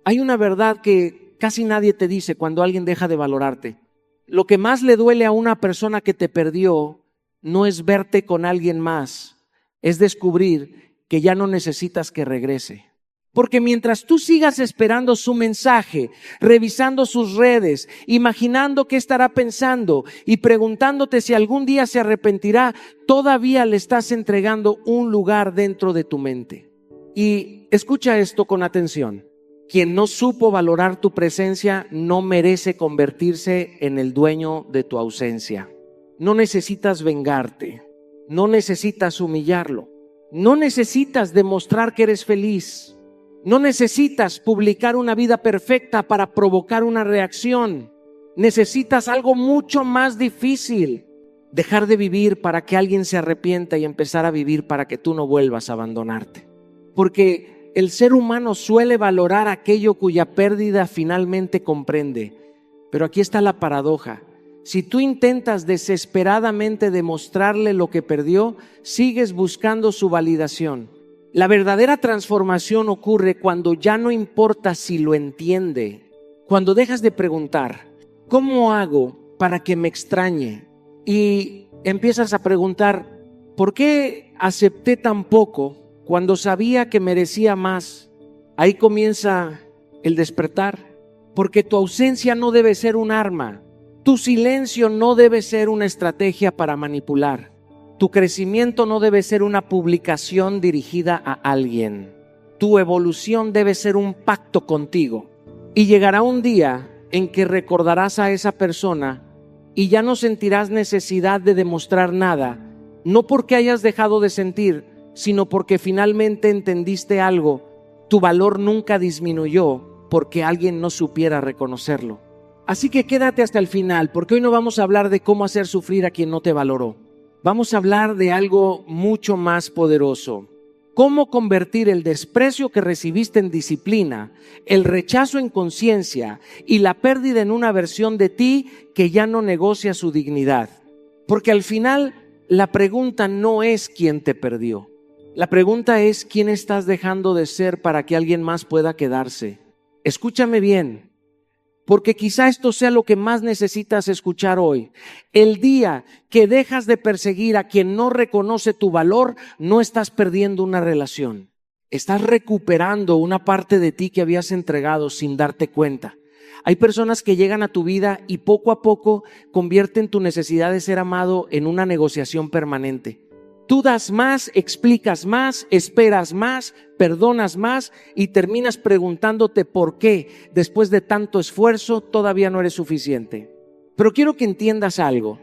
Hay una verdad que casi nadie te dice cuando alguien deja de valorarte. Lo que más le duele a una persona que te perdió no es verte con alguien más, es descubrir que ya no necesitas que regrese. Porque mientras tú sigas esperando su mensaje, revisando sus redes, imaginando qué estará pensando y preguntándote si algún día se arrepentirá, todavía le estás entregando un lugar dentro de tu mente. Y escucha esto con atención. Quien no supo valorar tu presencia no merece convertirse en el dueño de tu ausencia. No necesitas vengarte, no necesitas humillarlo, no necesitas demostrar que eres feliz. No necesitas publicar una vida perfecta para provocar una reacción. Necesitas algo mucho más difícil. Dejar de vivir para que alguien se arrepienta y empezar a vivir para que tú no vuelvas a abandonarte. Porque el ser humano suele valorar aquello cuya pérdida finalmente comprende. Pero aquí está la paradoja. Si tú intentas desesperadamente demostrarle lo que perdió, sigues buscando su validación. La verdadera transformación ocurre cuando ya no importa si lo entiende, cuando dejas de preguntar, ¿cómo hago para que me extrañe? Y empiezas a preguntar, ¿por qué acepté tan poco cuando sabía que merecía más? Ahí comienza el despertar, porque tu ausencia no debe ser un arma, tu silencio no debe ser una estrategia para manipular. Tu crecimiento no debe ser una publicación dirigida a alguien. Tu evolución debe ser un pacto contigo. Y llegará un día en que recordarás a esa persona y ya no sentirás necesidad de demostrar nada, no porque hayas dejado de sentir, sino porque finalmente entendiste algo. Tu valor nunca disminuyó porque alguien no supiera reconocerlo. Así que quédate hasta el final, porque hoy no vamos a hablar de cómo hacer sufrir a quien no te valoró. Vamos a hablar de algo mucho más poderoso. Cómo convertir el desprecio que recibiste en disciplina, el rechazo en conciencia y la pérdida en una versión de ti que ya no negocia su dignidad. Porque al final la pregunta no es quién te perdió. La pregunta es quién estás dejando de ser para que alguien más pueda quedarse. Escúchame bien. Porque quizá esto sea lo que más necesitas escuchar hoy. El día que dejas de perseguir a quien no reconoce tu valor, no estás perdiendo una relación. Estás recuperando una parte de ti que habías entregado sin darte cuenta. Hay personas que llegan a tu vida y poco a poco convierten tu necesidad de ser amado en una negociación permanente. Tú das más, explicas más, esperas más, perdonas más y terminas preguntándote por qué, después de tanto esfuerzo, todavía no eres suficiente. Pero quiero que entiendas algo.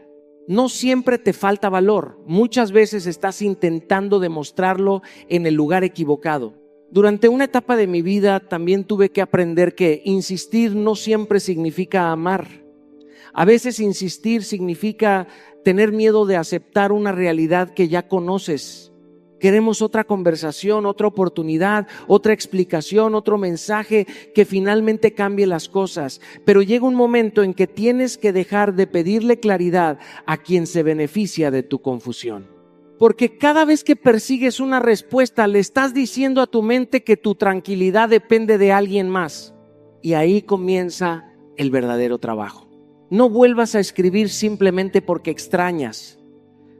No siempre te falta valor. Muchas veces estás intentando demostrarlo en el lugar equivocado. Durante una etapa de mi vida también tuve que aprender que insistir no siempre significa amar. A veces insistir significa tener miedo de aceptar una realidad que ya conoces. Queremos otra conversación, otra oportunidad, otra explicación, otro mensaje que finalmente cambie las cosas. Pero llega un momento en que tienes que dejar de pedirle claridad a quien se beneficia de tu confusión. Porque cada vez que persigues una respuesta, le estás diciendo a tu mente que tu tranquilidad depende de alguien más. Y ahí comienza el verdadero trabajo. No vuelvas a escribir simplemente porque extrañas.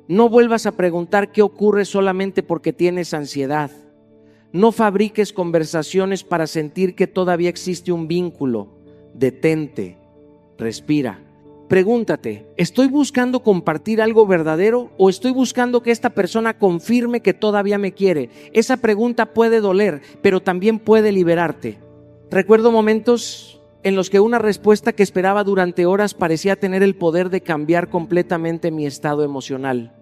No vuelvas a preguntar qué ocurre solamente porque tienes ansiedad. No fabriques conversaciones para sentir que todavía existe un vínculo. Detente, respira. Pregúntate, ¿estoy buscando compartir algo verdadero o estoy buscando que esta persona confirme que todavía me quiere? Esa pregunta puede doler, pero también puede liberarte. Recuerdo momentos en los que una respuesta que esperaba durante horas parecía tener el poder de cambiar completamente mi estado emocional.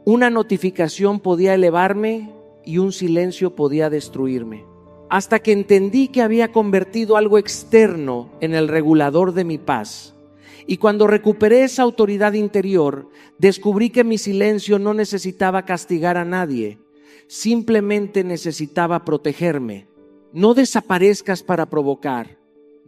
Una notificación podía elevarme y un silencio podía destruirme. Hasta que entendí que había convertido algo externo en el regulador de mi paz. Y cuando recuperé esa autoridad interior, descubrí que mi silencio no necesitaba castigar a nadie, simplemente necesitaba protegerme. No desaparezcas para provocar.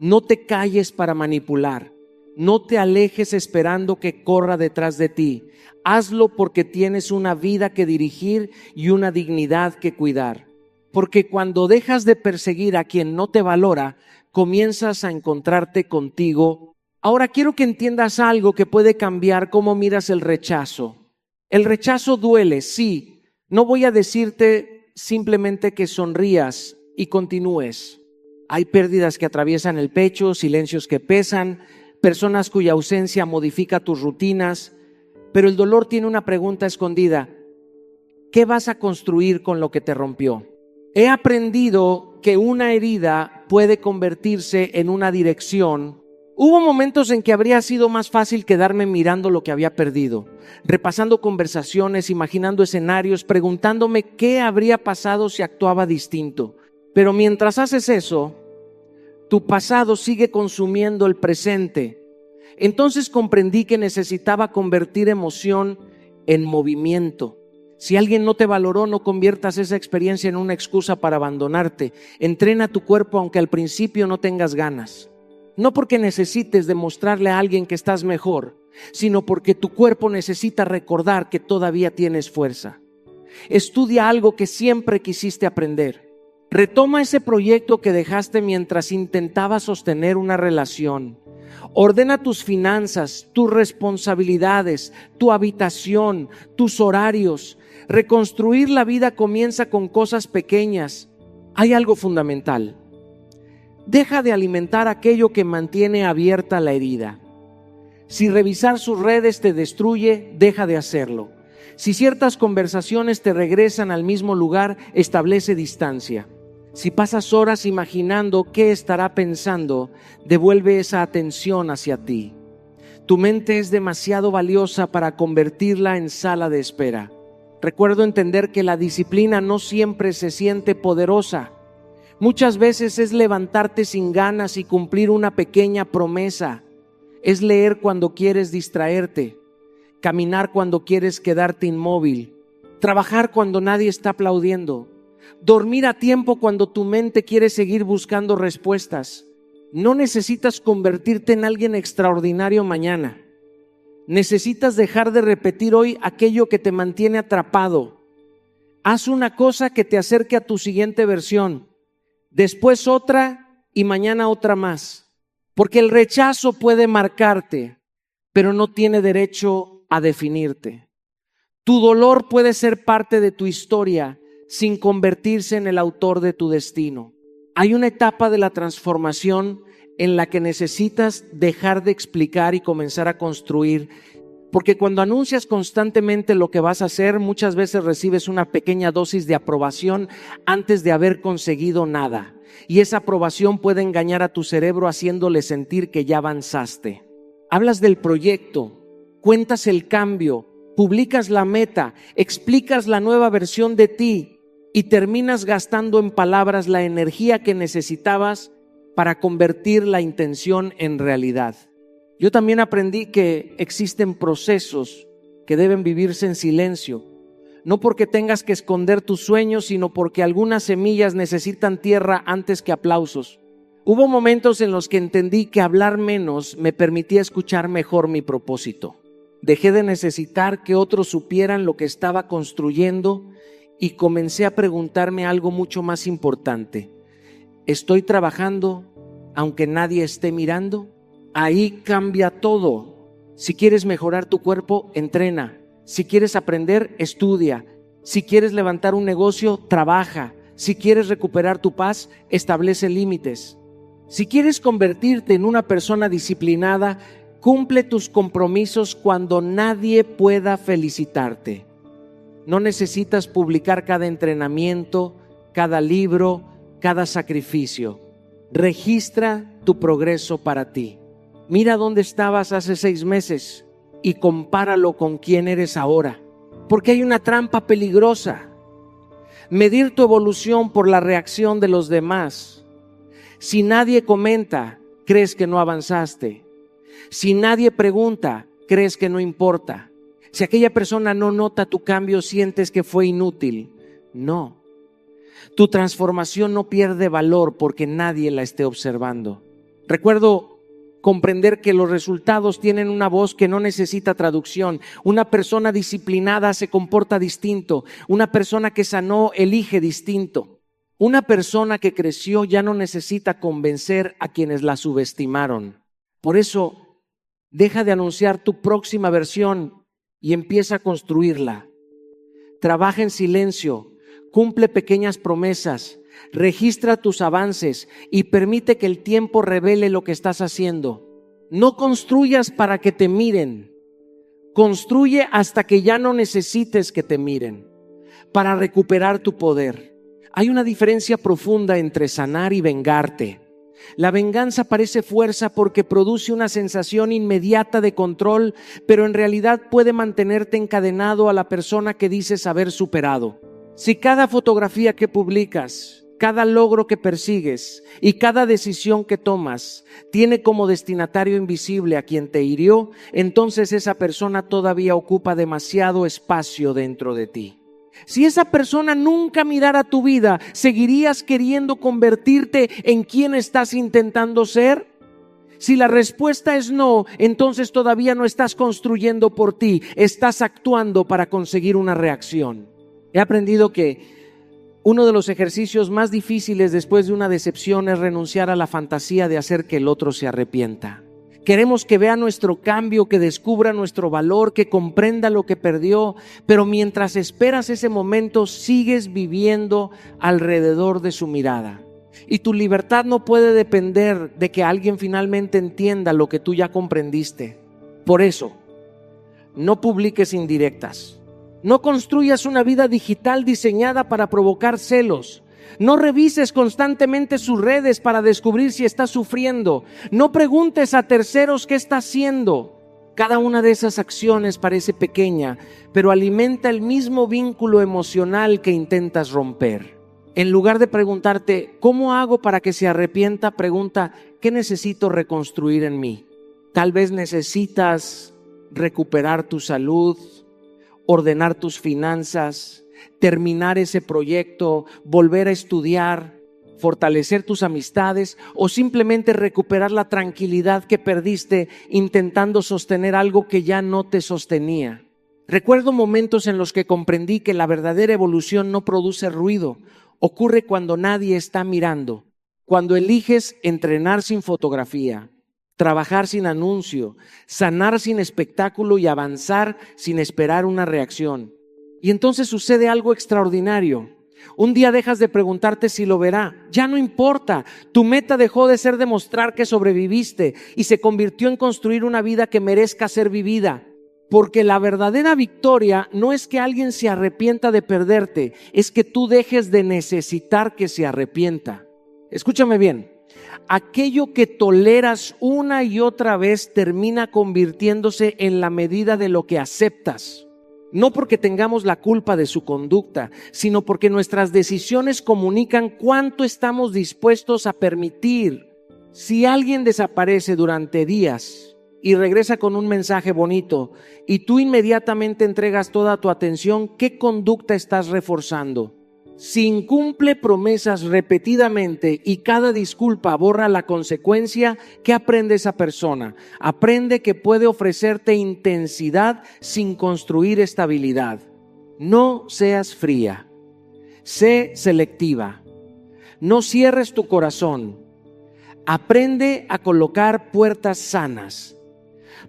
No te calles para manipular. No te alejes esperando que corra detrás de ti. Hazlo porque tienes una vida que dirigir y una dignidad que cuidar. Porque cuando dejas de perseguir a quien no te valora, comienzas a encontrarte contigo. Ahora quiero que entiendas algo que puede cambiar cómo miras el rechazo. El rechazo duele, sí. No voy a decirte simplemente que sonrías y continúes. Hay pérdidas que atraviesan el pecho, silencios que pesan, personas cuya ausencia modifica tus rutinas, pero el dolor tiene una pregunta escondida. ¿Qué vas a construir con lo que te rompió? He aprendido que una herida puede convertirse en una dirección. Hubo momentos en que habría sido más fácil quedarme mirando lo que había perdido, repasando conversaciones, imaginando escenarios, preguntándome qué habría pasado si actuaba distinto. Pero mientras haces eso, tu pasado sigue consumiendo el presente. Entonces comprendí que necesitaba convertir emoción en movimiento. Si alguien no te valoró, no conviertas esa experiencia en una excusa para abandonarte. Entrena tu cuerpo aunque al principio no tengas ganas. No porque necesites demostrarle a alguien que estás mejor, sino porque tu cuerpo necesita recordar que todavía tienes fuerza. Estudia algo que siempre quisiste aprender. Retoma ese proyecto que dejaste mientras intentabas sostener una relación. Ordena tus finanzas, tus responsabilidades, tu habitación, tus horarios. Reconstruir la vida comienza con cosas pequeñas. Hay algo fundamental. Deja de alimentar aquello que mantiene abierta la herida. Si revisar sus redes te destruye, deja de hacerlo. Si ciertas conversaciones te regresan al mismo lugar, establece distancia. Si pasas horas imaginando qué estará pensando, devuelve esa atención hacia ti. Tu mente es demasiado valiosa para convertirla en sala de espera. Recuerdo entender que la disciplina no siempre se siente poderosa. Muchas veces es levantarte sin ganas y cumplir una pequeña promesa. Es leer cuando quieres distraerte, caminar cuando quieres quedarte inmóvil, trabajar cuando nadie está aplaudiendo, dormir a tiempo cuando tu mente quiere seguir buscando respuestas. No necesitas convertirte en alguien extraordinario mañana. Necesitas dejar de repetir hoy aquello que te mantiene atrapado. Haz una cosa que te acerque a tu siguiente versión, después otra y mañana otra más. Porque el rechazo puede marcarte, pero no tiene derecho a definirte. Tu dolor puede ser parte de tu historia sin convertirse en el autor de tu destino. Hay una etapa de la transformación en la que necesitas dejar de explicar y comenzar a construir, porque cuando anuncias constantemente lo que vas a hacer, muchas veces recibes una pequeña dosis de aprobación antes de haber conseguido nada, y esa aprobación puede engañar a tu cerebro haciéndole sentir que ya avanzaste. Hablas del proyecto, cuentas el cambio, publicas la meta, explicas la nueva versión de ti y terminas gastando en palabras la energía que necesitabas para convertir la intención en realidad. Yo también aprendí que existen procesos que deben vivirse en silencio, no porque tengas que esconder tus sueños, sino porque algunas semillas necesitan tierra antes que aplausos. Hubo momentos en los que entendí que hablar menos me permitía escuchar mejor mi propósito. Dejé de necesitar que otros supieran lo que estaba construyendo y comencé a preguntarme algo mucho más importante. ¿Estoy trabajando aunque nadie esté mirando? Ahí cambia todo. Si quieres mejorar tu cuerpo, entrena. Si quieres aprender, estudia. Si quieres levantar un negocio, trabaja. Si quieres recuperar tu paz, establece límites. Si quieres convertirte en una persona disciplinada, cumple tus compromisos cuando nadie pueda felicitarte. No necesitas publicar cada entrenamiento, cada libro, cada sacrificio. Registra tu progreso para ti. Mira dónde estabas hace 6 meses y compáralo con quién eres ahora. Porque hay una trampa peligrosa. Medir tu evolución por la reacción de los demás. Si nadie comenta, crees que no avanzaste. Si nadie pregunta, crees que no importa. Si aquella persona no nota tu cambio, sientes que fue inútil. No. Tu transformación no pierde valor porque nadie la esté observando. Recuerdo comprender que los resultados tienen una voz que no necesita traducción. Una persona disciplinada se comporta distinto. Una persona que sanó elige distinto. Una persona que creció ya no necesita convencer a quienes la subestimaron. Por eso, deja de anunciar tu próxima versión y empieza a construirla. Trabaja en silencio, cumple pequeñas promesas, registra tus avances y permite que el tiempo revele lo que estás haciendo. No construyas para que te miren. Construye hasta que ya no necesites que te miren, para recuperar tu poder. Hay una diferencia profunda entre sanar y vengarte. La venganza parece fuerza porque produce una sensación inmediata de control, pero en realidad puede mantenerte encadenado a la persona que dices haber superado. Si cada fotografía que publicas, cada logro que persigues y cada decisión que tomas tiene como destinatario invisible a quien te hirió, entonces esa persona todavía ocupa demasiado espacio dentro de ti. Si esa persona nunca mirara tu vida, ¿seguirías queriendo convertirte en quien estás intentando ser? Si la respuesta es no, entonces todavía no estás construyendo por ti, estás actuando para conseguir una reacción. He aprendido que uno de los ejercicios más difíciles después de una decepción es renunciar a la fantasía de hacer que el otro se arrepienta. Queremos que vea nuestro cambio, que descubra nuestro valor, que comprenda lo que perdió, pero mientras esperas ese momento sigues viviendo alrededor de su mirada. Y tu libertad no puede depender de que alguien finalmente entienda lo que tú ya comprendiste. Por eso, no publiques indirectas. No construyas una vida digital diseñada para provocar celos. No revises constantemente sus redes para descubrir si está sufriendo. No preguntes a terceros qué está haciendo. Cada una de esas acciones parece pequeña, pero alimenta el mismo vínculo emocional que intentas romper. En lugar de preguntarte, ¿cómo hago para que se arrepienta? Pregunta, ¿qué necesito reconstruir en mí? Tal vez necesitas recuperar tu salud, ordenar tus finanzas, terminar ese proyecto, volver a estudiar, fortalecer tus amistades o simplemente recuperar la tranquilidad que perdiste intentando sostener algo que ya no te sostenía. Recuerdo momentos en los que comprendí que la verdadera evolución no produce ruido, ocurre cuando nadie está mirando, cuando eliges entrenar sin fotografía, trabajar sin anuncio, sanar sin espectáculo y avanzar sin esperar una reacción. Y entonces sucede algo extraordinario. Un día dejas de preguntarte si lo verá. Ya no importa. Tu meta dejó de ser demostrar que sobreviviste y se convirtió en construir una vida que merezca ser vivida. Porque la verdadera victoria no es que alguien se arrepienta de perderte, es que tú dejes de necesitar que se arrepienta. Escúchame bien. Aquello que toleras una y otra vez termina convirtiéndose en la medida de lo que aceptas. No porque tengamos la culpa de su conducta, sino porque nuestras decisiones comunican cuánto estamos dispuestos a permitir. Si alguien desaparece durante días y regresa con un mensaje bonito y tú inmediatamente entregas toda tu atención, ¿qué conducta estás reforzando? Si incumple promesas repetidamente y cada disculpa borra la consecuencia, ¿qué aprende esa persona? Aprende que puede ofrecerte intensidad sin construir estabilidad. No seas fría, sé selectiva. No cierres tu corazón. Aprende a colocar puertas sanas.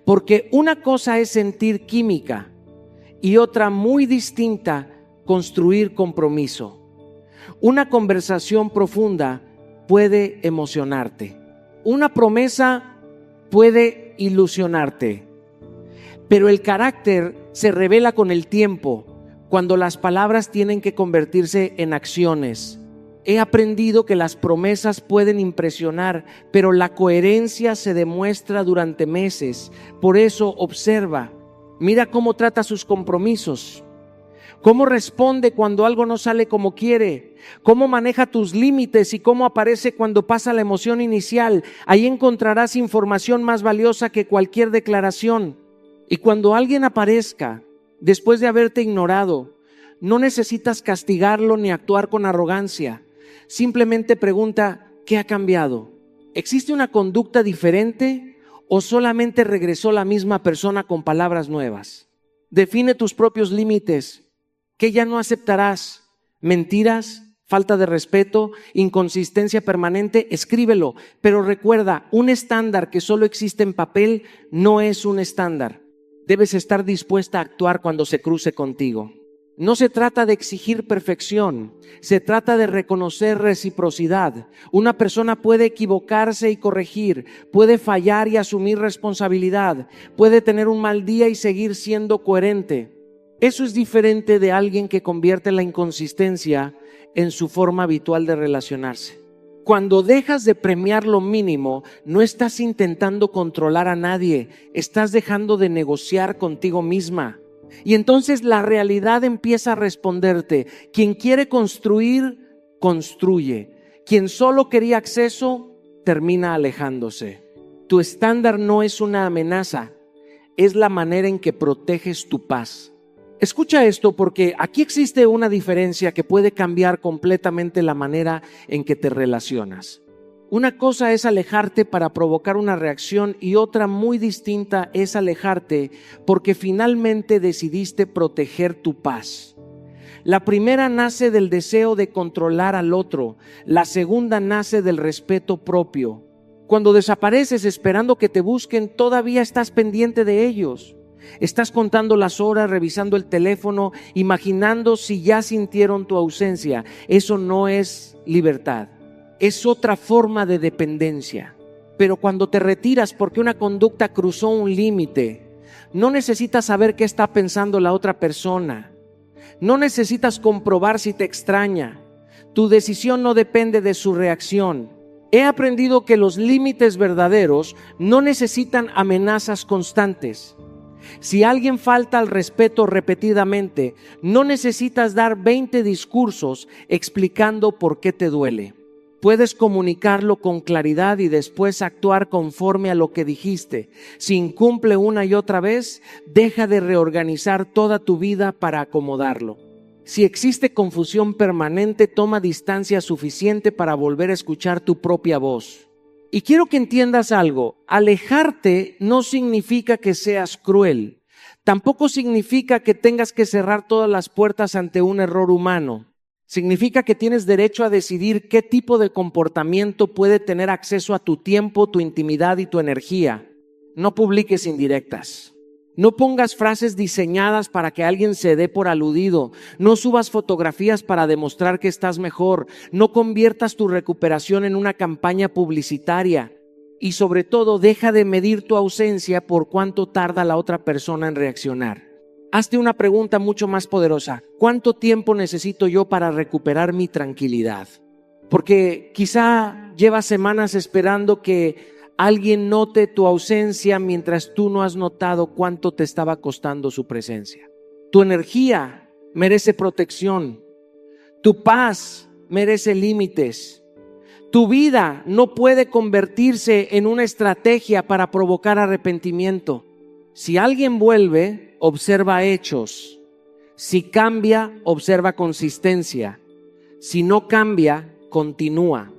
Porque una cosa es sentir química y otra muy distinta, construir compromiso. Una conversación profunda puede emocionarte. Una promesa puede ilusionarte. Pero el carácter se revela con el tiempo, cuando las palabras tienen que convertirse en acciones. He aprendido que las promesas pueden impresionar, pero la coherencia se demuestra durante meses. Por eso observa, mira cómo trata sus compromisos. ¿Cómo responde cuando algo no sale como quiere? ¿Cómo maneja tus límites y cómo aparece cuando pasa la emoción inicial? Ahí encontrarás información más valiosa que cualquier declaración. Y cuando alguien aparezca después de haberte ignorado, no necesitas castigarlo ni actuar con arrogancia. Simplemente pregunta, ¿qué ha cambiado? ¿Existe una conducta diferente o solamente regresó la misma persona con palabras nuevas? Define tus propios límites. ¿Qué ya no aceptarás? ¿Mentiras? falta de respeto, inconsistencia permanente, escríbelo. Pero recuerda, un estándar que solo existe en papel no es un estándar. Debes estar dispuesta a actuar cuando se cruce contigo. No se trata de exigir perfección, se trata de reconocer reciprocidad. Una persona puede equivocarse y corregir, puede fallar y asumir responsabilidad, puede tener un mal día y seguir siendo coherente. Eso es diferente de alguien que convierte la inconsistencia en su forma habitual de relacionarse. Cuando dejas de premiar lo mínimo, no estás intentando controlar a nadie, estás dejando de negociar contigo misma. Y entonces la realidad empieza a responderte. Quien quiere construir, construye. Quien solo quería acceso, termina alejándose. Tu estándar no es una amenaza, es la manera en que proteges tu paz. Escucha esto, porque aquí existe una diferencia que puede cambiar completamente la manera en que te relacionas. Una cosa es alejarte para provocar una reacción y otra muy distinta es alejarte porque finalmente decidiste proteger tu paz. La primera nace del deseo de controlar al otro, la segunda nace del respeto propio. Cuando desapareces esperando que te busquen, todavía estás pendiente de ellos. Estás contando las horas, revisando el teléfono, imaginando si ya sintieron tu ausencia. Eso no es libertad. Es otra forma de dependencia. Pero cuando te retiras porque una conducta cruzó un límite, no necesitas saber qué está pensando la otra persona. No necesitas comprobar si te extraña. Tu decisión no depende de su reacción. He aprendido que los límites verdaderos no necesitan amenazas constantes. Si alguien falta al respeto repetidamente, no necesitas dar 20 discursos explicando por qué te duele. Puedes comunicarlo con claridad y después actuar conforme a lo que dijiste. Si incumple una y otra vez, deja de reorganizar toda tu vida para acomodarlo. Si existe confusión permanente, toma distancia suficiente para volver a escuchar tu propia voz. Y quiero que entiendas algo. Alejarte no significa que seas cruel. Tampoco significa que tengas que cerrar todas las puertas ante un error humano. Significa que tienes derecho a decidir qué tipo de comportamiento puede tener acceso a tu tiempo, tu intimidad y tu energía. No publiques indirectas. No pongas frases diseñadas para que alguien se dé por aludido. No subas fotografías para demostrar que estás mejor. No conviertas tu recuperación en una campaña publicitaria. Y sobre todo, deja de medir tu ausencia por cuánto tarda la otra persona en reaccionar. Hazte una pregunta mucho más poderosa. ¿Cuánto tiempo necesito yo para recuperar mi tranquilidad? Porque quizá llevas semanas esperando que alguien note tu ausencia mientras tú no has notado cuánto te estaba costando su presencia. Tu energía merece protección. Tu paz merece límites. Tu vida no puede convertirse en una estrategia para provocar arrepentimiento. Si alguien vuelve, observa hechos. Si cambia, observa consistencia. Si no cambia, continúa.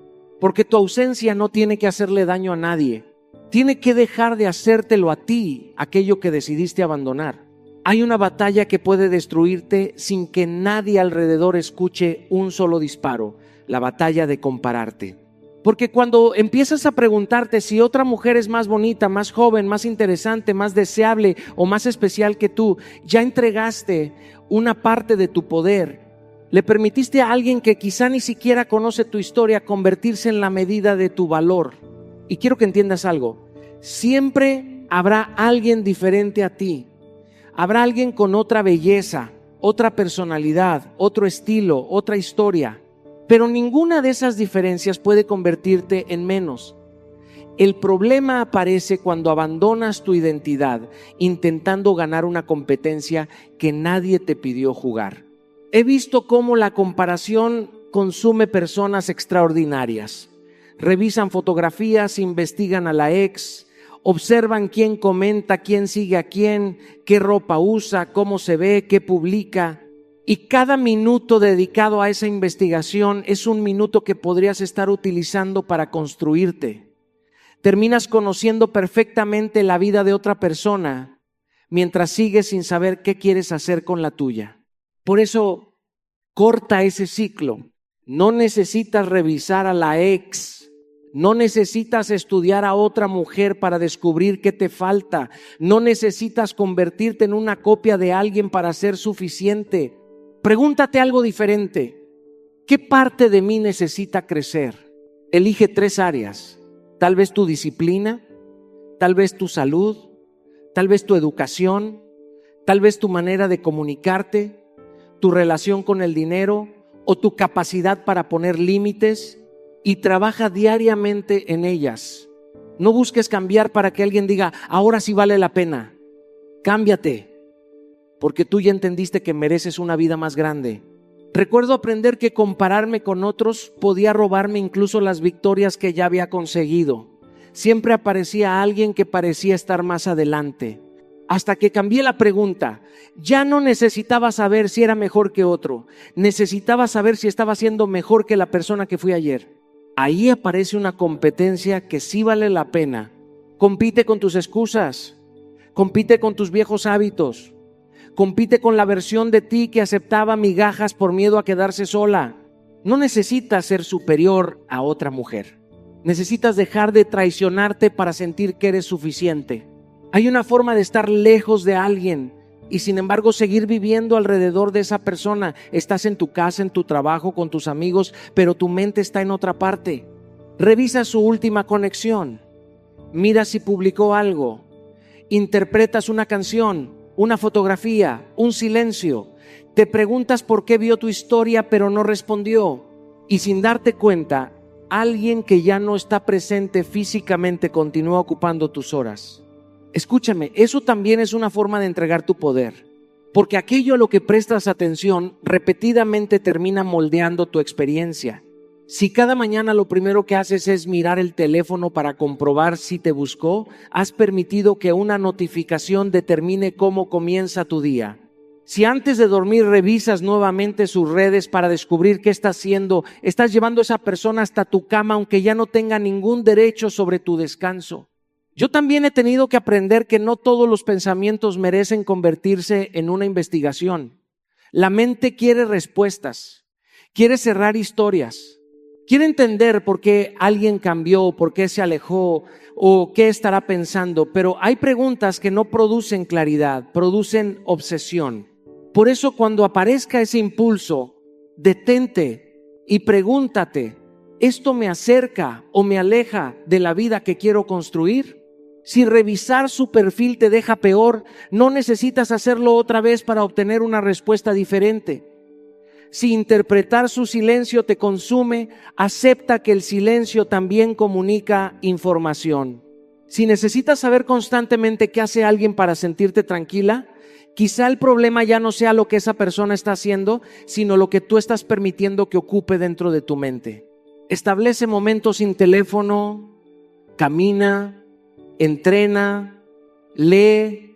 Porque tu ausencia no tiene que hacerle daño a nadie. Tiene que dejar de hacértelo a ti, aquello que decidiste abandonar. Hay una batalla que puede destruirte sin que nadie alrededor escuche un solo disparo. La batalla de compararte. Porque cuando empiezas a preguntarte si otra mujer es más bonita, más joven, más interesante, más deseable o más especial que tú, ya entregaste una parte de tu poder. Le permitiste a alguien que quizá ni siquiera conoce tu historia convertirse en la medida de tu valor. Y quiero que entiendas algo. Siempre habrá alguien diferente a ti. Habrá alguien con otra belleza, otra personalidad, otro estilo, otra historia. Pero ninguna de esas diferencias puede convertirte en menos. El problema aparece cuando abandonas tu identidad intentando ganar una competencia que nadie te pidió jugar. He visto cómo la comparación consume personas extraordinarias. Revisan fotografías, investigan a la ex, observan quién comenta, quién sigue a quién, qué ropa usa, cómo se ve, qué publica. Y cada minuto dedicado a esa investigación es un minuto que podrías estar utilizando para construirte. Terminas conociendo perfectamente la vida de otra persona mientras sigues sin saber qué quieres hacer con la tuya. Por eso, corta ese ciclo. No necesitas revisar a la ex. No necesitas estudiar a otra mujer para descubrir qué te falta. No necesitas convertirte en una copia de alguien para ser suficiente. Pregúntate algo diferente. ¿Qué parte de mí necesita crecer? Elige 3 áreas. Tal vez tu disciplina, tal vez tu salud, tal vez tu educación, tal vez tu manera de comunicarte, tu relación con el dinero o tu capacidad para poner límites, y trabaja diariamente en ellas. No busques cambiar para que alguien diga, ahora sí vale la pena. Cámbiate, porque tú ya entendiste que mereces una vida más grande. Recuerdo aprender que compararme con otros podía robarme incluso las victorias que ya había conseguido. Siempre aparecía alguien que parecía estar más adelante. Hasta que cambié la pregunta. Ya no necesitaba saber si era mejor que otro. Necesitaba saber si estaba siendo mejor que la persona que fui ayer. Ahí aparece una competencia que sí vale la pena. Compite con tus excusas. Compite con tus viejos hábitos. Compite con la versión de ti que aceptaba migajas por miedo a quedarse sola. No necesitas ser superior a otra mujer. Necesitas dejar de traicionarte para sentir que eres suficiente. Hay una forma de estar lejos de alguien y sin embargo seguir viviendo alrededor de esa persona. Estás en tu casa, en tu trabajo, con tus amigos, pero tu mente está en otra parte. Revisa su última conexión. Mira si publicó algo. Interpretas una canción, una fotografía, un silencio. Te preguntas por qué vio tu historia pero no respondió. Y sin darte cuenta, alguien que ya no está presente físicamente continúa ocupando tus horas. Escúchame, eso también es una forma de entregar tu poder, porque aquello a lo que prestas atención repetidamente termina moldeando tu experiencia. Si cada mañana lo primero que haces es mirar el teléfono para comprobar si te buscó, has permitido que una notificación determine cómo comienza tu día. Si antes de dormir revisas nuevamente sus redes para descubrir qué está haciendo, estás llevando a esa persona hasta tu cama aunque ya no tenga ningún derecho sobre tu descanso. Yo también he tenido que aprender que no todos los pensamientos merecen convertirse en una investigación. La mente quiere respuestas, quiere cerrar historias, quiere entender por qué alguien cambió, por qué se alejó o qué estará pensando, pero hay preguntas que no producen claridad, producen obsesión. Por eso cuando aparezca ese impulso, detente y pregúntate, ¿esto me acerca o me aleja de la vida que quiero construir? Si revisar su perfil te deja peor, no necesitas hacerlo otra vez para obtener una respuesta diferente. Si interpretar su silencio te consume, acepta que el silencio también comunica información. Si necesitas saber constantemente qué hace alguien para sentirte tranquila, quizá el problema ya no sea lo que esa persona está haciendo, sino lo que tú estás permitiendo que ocupe dentro de tu mente. Establece momentos sin teléfono, camina, entrena, lee,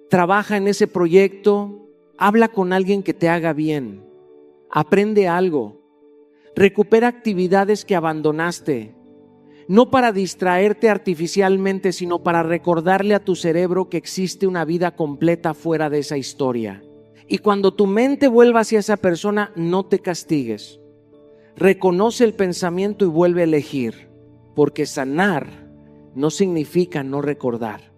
trabaja en ese proyecto, habla con alguien que te haga bien, aprende algo, recupera actividades que abandonaste, no para distraerte artificialmente, sino para recordarle a tu cerebro que existe una vida completa fuera de esa historia. Y cuando tu mente vuelva hacia esa persona, no te castigues. Reconoce el pensamiento y vuelve a elegir, porque sanar no significa no recordar.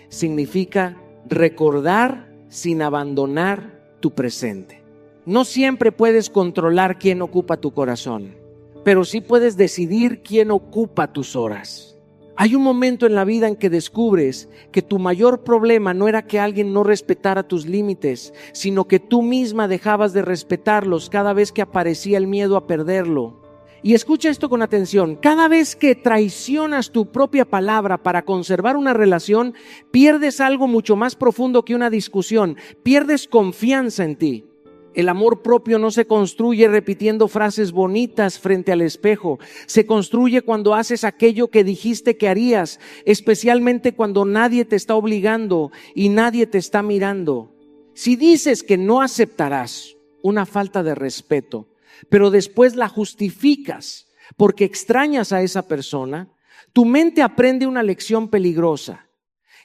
Significa recordar sin abandonar tu presente. No siempre puedes controlar quién ocupa tu corazón, pero sí puedes decidir quién ocupa tus horas. Hay un momento en la vida en que descubres que tu mayor problema no era que alguien no respetara tus límites, sino que tú misma dejabas de respetarlos cada vez que aparecía el miedo a perderlo. Y escucha esto con atención, cada vez que traicionas tu propia palabra para conservar una relación, pierdes algo mucho más profundo que una discusión, pierdes confianza en ti. El amor propio no se construye repitiendo frases bonitas frente al espejo, se construye cuando haces aquello que dijiste que harías, especialmente cuando nadie te está obligando y nadie te está mirando. Si dices que no aceptarás una falta de respeto, pero después la justificas porque extrañas a esa persona, tu mente aprende una lección peligrosa,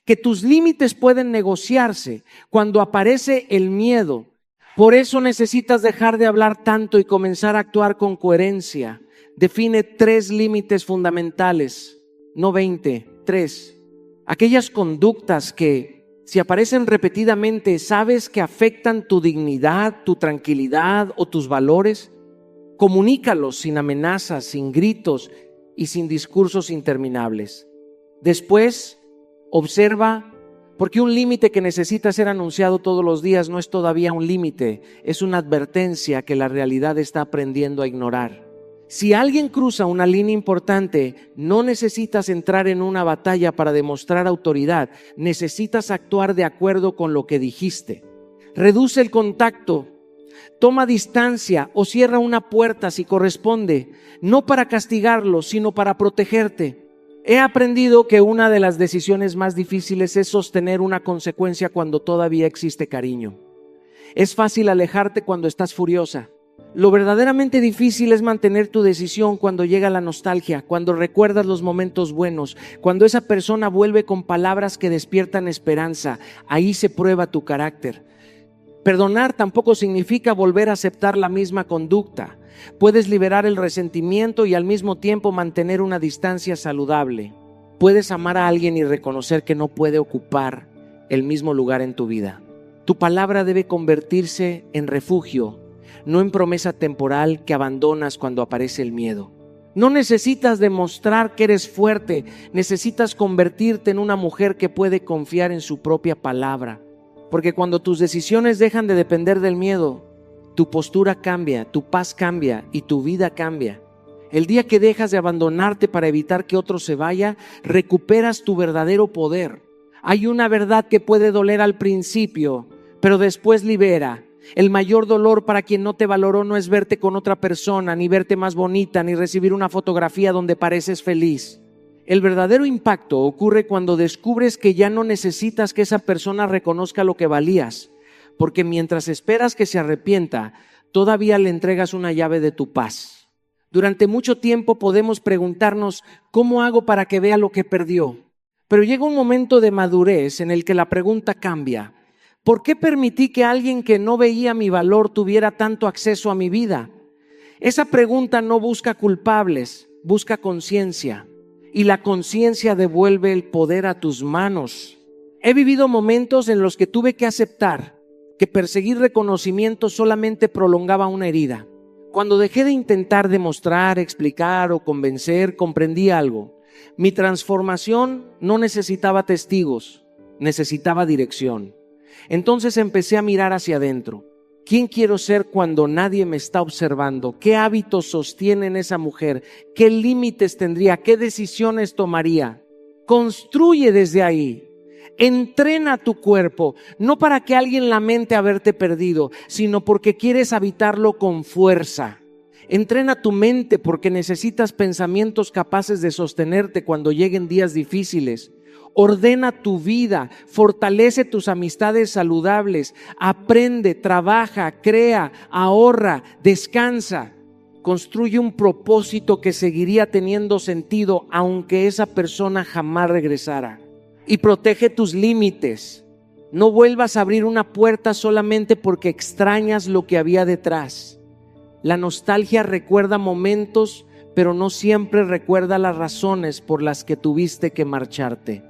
que tus límites pueden negociarse cuando aparece el miedo, Por eso necesitas dejar de hablar tanto y comenzar a actuar con coherencia. Define 3 límites fundamentales, no 20, 3. Aquellas conductas que, si aparecen repetidamente, sabes que afectan tu dignidad, tu tranquilidad o tus valores, comunícalos sin amenazas, sin gritos y sin discursos interminables. Después, observa, porque un límite que necesita ser anunciado todos los días no es todavía un límite, es una advertencia que la realidad está aprendiendo a ignorar. Si alguien cruza una línea importante, no necesitas entrar en una batalla para demostrar autoridad, necesitas actuar de acuerdo con lo que dijiste. Reduce el contacto, toma distancia o cierra una puerta si corresponde, no para castigarlo, sino para protegerte. He aprendido que una de las decisiones más difíciles es sostener una consecuencia cuando todavía existe cariño. Es fácil alejarte cuando estás furiosa. Lo verdaderamente difícil es mantener tu decisión cuando llega la nostalgia, cuando recuerdas los momentos buenos, cuando esa persona vuelve con palabras que despiertan esperanza. Ahí se prueba tu carácter. Perdonar tampoco significa volver a aceptar la misma conducta. Puedes liberar el resentimiento y al mismo tiempo mantener una distancia saludable. Puedes amar a alguien y reconocer que no puede ocupar el mismo lugar en tu vida. Tu palabra debe convertirse en refugio, no en promesa temporal que abandonas cuando aparece el miedo. No necesitas demostrar que eres fuerte, necesitas convertirte en una mujer que puede confiar en su propia palabra. Porque cuando tus decisiones dejan de depender del miedo, tu postura cambia, tu paz cambia y tu vida cambia. El día que dejas de abandonarte para evitar que otro se vaya, recuperas tu verdadero poder. Hay una verdad que puede doler al principio, pero después libera. El mayor dolor para quien no te valoró no es verte con otra persona, ni verte más bonita, ni recibir una fotografía donde pareces feliz. El verdadero impacto ocurre cuando descubres que ya no necesitas que esa persona reconozca lo que valías, porque mientras esperas que se arrepienta, todavía le entregas una llave de tu paz. Durante mucho tiempo podemos preguntarnos, ¿cómo hago para que vea lo que perdió? Pero llega un momento de madurez en el que la pregunta cambia. ¿Por qué permití que alguien que no veía mi valor tuviera tanto acceso a mi vida? Esa pregunta no busca culpables, busca conciencia. Y la conciencia devuelve el poder a tus manos. He vivido momentos en los que tuve que aceptar que perseguir reconocimiento solamente prolongaba una herida. Cuando dejé de intentar demostrar, explicar o convencer, comprendí algo. Mi transformación no necesitaba testigos, necesitaba dirección. Entonces empecé a mirar hacia adentro. ¿Quién quiero ser cuando nadie me está observando? ¿Qué hábitos sostienen esa mujer? ¿Qué límites tendría? ¿Qué decisiones tomaría? Construye desde ahí. Entrena tu cuerpo, no para que alguien lamente haberte perdido, sino porque quieres habitarlo con fuerza. Entrena tu mente porque necesitas pensamientos capaces de sostenerte cuando lleguen días difíciles. Ordena tu vida, fortalece tus amistades saludables, aprende, trabaja, crea, ahorra, descansa. Construye un propósito que seguiría teniendo sentido aunque esa persona jamás regresara. Y protege tus límites. No vuelvas a abrir una puerta solamente porque extrañas lo que había detrás. La nostalgia recuerda momentos, pero no siempre recuerda las razones por las que tuviste que marcharte.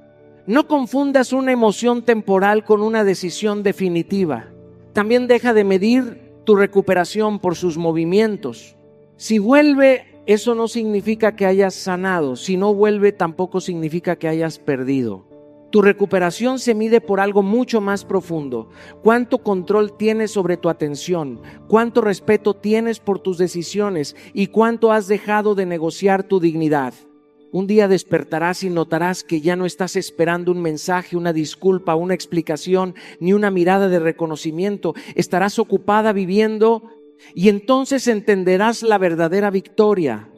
No confundas una emoción temporal con una decisión definitiva. También deja de medir tu recuperación por sus movimientos. Si vuelve, eso no significa que hayas sanado. Si no vuelve, tampoco significa que hayas perdido. Tu recuperación se mide por algo mucho más profundo. ¿Cuánto control tienes sobre tu atención? ¿Cuánto respeto tienes por tus decisiones? ¿Y cuánto has dejado de negociar tu dignidad? Un día despertarás y notarás que ya no estás esperando un mensaje, una disculpa, una explicación, ni una mirada de reconocimiento. Estarás ocupada viviendo y entonces entenderás la verdadera victoria.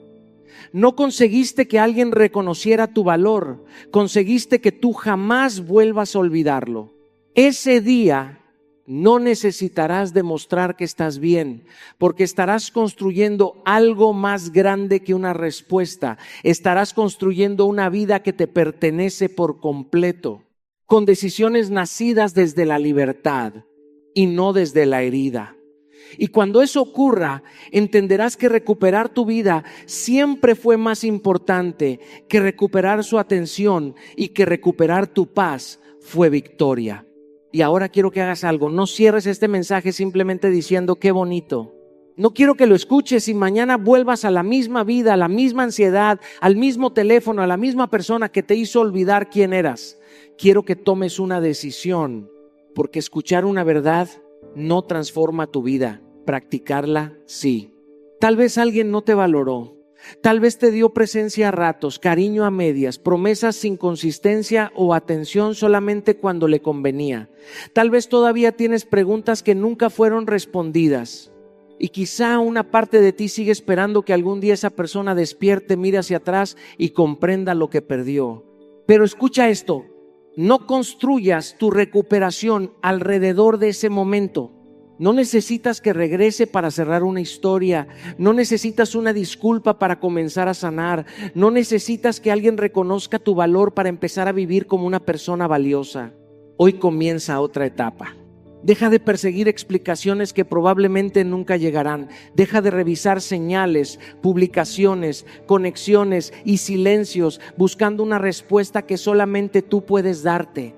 No conseguiste que alguien reconociera tu valor, conseguiste que tú jamás vuelvas a olvidarlo. Ese día no necesitarás demostrar que estás bien, porque estarás construyendo algo más grande que una respuesta. Estarás construyendo una vida que te pertenece por completo, con decisiones nacidas desde la libertad y no desde la herida. Y cuando eso ocurra, entenderás que recuperar tu vida siempre fue más importante que recuperar su atención, y que recuperar tu paz fue victoria. Y ahora quiero que hagas algo. No cierres este mensaje simplemente diciendo qué bonito. No quiero que lo escuches y mañana vuelvas a la misma vida, a la misma ansiedad, al mismo teléfono, a la misma persona que te hizo olvidar quién eras. Quiero que tomes una decisión, porque escuchar una verdad no transforma tu vida. Practicarla, sí. Tal vez alguien no te valoró. Tal vez te dio presencia a ratos, cariño a medias, promesas sin consistencia o atención solamente cuando le convenía. Tal vez todavía tienes preguntas que nunca fueron respondidas. Y quizá una parte de ti sigue esperando que algún día esa persona despierte, mire hacia atrás y comprenda lo que perdió. Pero escucha esto, no construyas tu recuperación alrededor de ese momento. No necesitas que regrese para cerrar una historia. No necesitas una disculpa para comenzar a sanar. No necesitas que alguien reconozca tu valor para empezar a vivir como una persona valiosa. Hoy comienza otra etapa. Deja de perseguir explicaciones que probablemente nunca llegarán. Deja de revisar señales, publicaciones, conexiones y silencios buscando una respuesta que solamente tú puedes darte.